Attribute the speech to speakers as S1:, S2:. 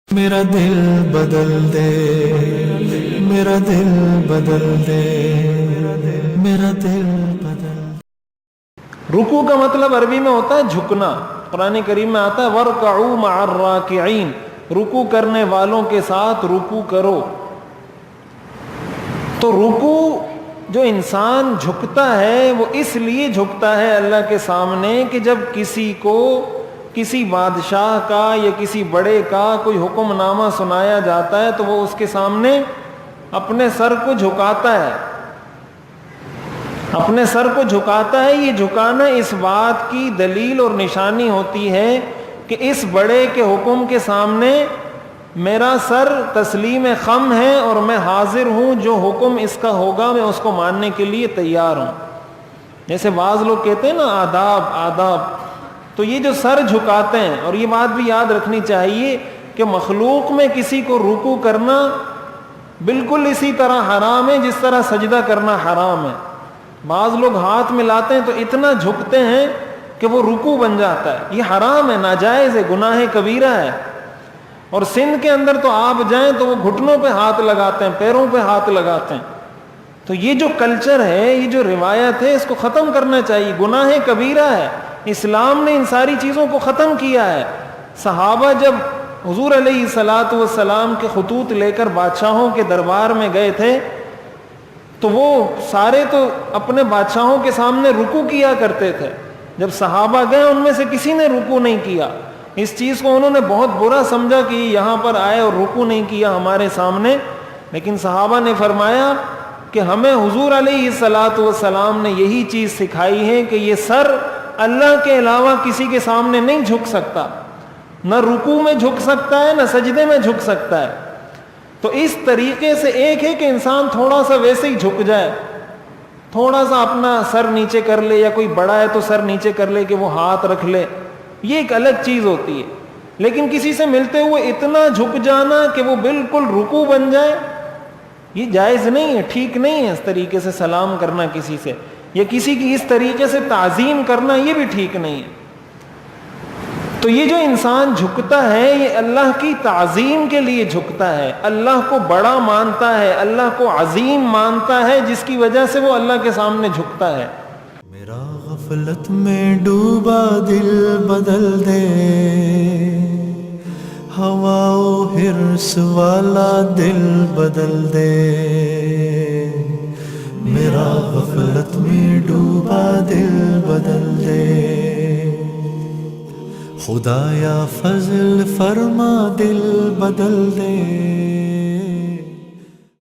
S1: میرا دل بدل دے، میرا دل بدل دے، میرا دل بدل دے۔
S2: رکوع کا مطلب عربی میں ہوتا ہے جھکنا۔ قرآن کریم میں آتا ہے وَارْكَعُوا مَعَ الرَّاكِعِينَ، رکوع کرنے والوں کے ساتھ رکوع کرو۔ تو رکوع جو انسان جھکتا ہے وہ اس لیے جھکتا ہے اللہ کے سامنے کہ جب کسی کو کسی بادشاہ کا یا کسی بڑے کا کوئی حکم نامہ سنایا جاتا ہے تو وہ اس کے سامنے اپنے سر کو جھکاتا ہے، اپنے سر کو جھکاتا ہے۔ یہ جھکانا اس بات کی دلیل اور نشانی ہوتی ہے کہ اس بڑے کے حکم کے سامنے میرا سر تسلیم خم ہے اور میں حاضر ہوں، جو حکم اس کا ہوگا میں اس کو ماننے کے لیے تیار ہوں۔ جیسے بعض لوگ کہتے ہیں نا آداب آداب، تو یہ جو سر جھکاتے ہیں، اور یہ بات بھی یاد رکھنی چاہیے کہ مخلوق میں کسی کو رکوع کرنا بالکل اسی طرح حرام ہے جس طرح سجدہ کرنا حرام ہے۔ بعض لوگ ہاتھ ملاتے ہیں تو اتنا جھکتے ہیں کہ وہ رکوع بن جاتا ہے، یہ حرام ہے، ناجائز ہے، گناہ کبیرہ ہے۔ اور سندھ کے اندر تو آپ جائیں تو وہ گھٹنوں پہ ہاتھ لگاتے ہیں، پیروں پہ ہاتھ لگاتے ہیں۔ تو یہ جو کلچر ہے، یہ جو روایت ہے، اس کو ختم کرنا چاہیے، گناہ کبیرہ ہے۔ اسلام نے ان ساری چیزوں کو ختم کیا ہے۔ صحابہ جب حضور علیہ الصلاۃ والسلام کے خطوط لے کر بادشاہوں کے دربار میں گئے تھے تو وہ سارے تو اپنے بادشاہوں کے سامنے رکوع کیا کرتے تھے۔ جب صحابہ گئے ان میں سے کسی نے رکوع نہیں کیا۔ اس چیز کو انہوں نے بہت برا سمجھا کہ یہاں پر آئے اور رکوع نہیں کیا ہمارے سامنے، لیکن صحابہ نے فرمایا کہ ہمیں حضور علیہ الصلاۃ والسلام نے یہی چیز سکھائی ہے کہ یہ سر اللہ کے علاوہ کسی کے سامنے نہیں جھک سکتا، نہ رکوع میں جھک سکتا ہے نہ سجدے میں جھک سکتا ہے۔ تو اس طریقے سے ایک ہے کہ انسان تھوڑا سا ویسے ہی جھک جائے، تھوڑا سا اپنا سر نیچے کر لے، یا کوئی بڑا ہے تو سر نیچے کر لے کہ وہ ہاتھ رکھ لے، یہ ایک الگ چیز ہوتی ہے۔ لیکن کسی سے ملتے ہوئے اتنا جھک جانا کہ وہ بالکل رکوع بن جائے، یہ جائز نہیں ہے، ٹھیک نہیں ہے۔ اس طریقے سے سلام کرنا کسی سے، یا کسی کی اس طریقے سے تعظیم کرنا، یہ بھی ٹھیک نہیں ہے۔ تو یہ جو انسان جھکتا ہے یہ اللہ کی تعظیم کے لیے جھکتا ہے، اللہ کو بڑا مانتا ہے، اللہ کو عظیم مانتا ہے، جس کی وجہ سے وہ اللہ کے سامنے جھکتا ہے۔
S1: میرا غفلت میں ڈوبا دل بدل دے، ہوا و حرص والا دل بدل دے، میرا غفلت میں ڈوبا دل بدل دے، خدایا فضل فرما دل بدل دے۔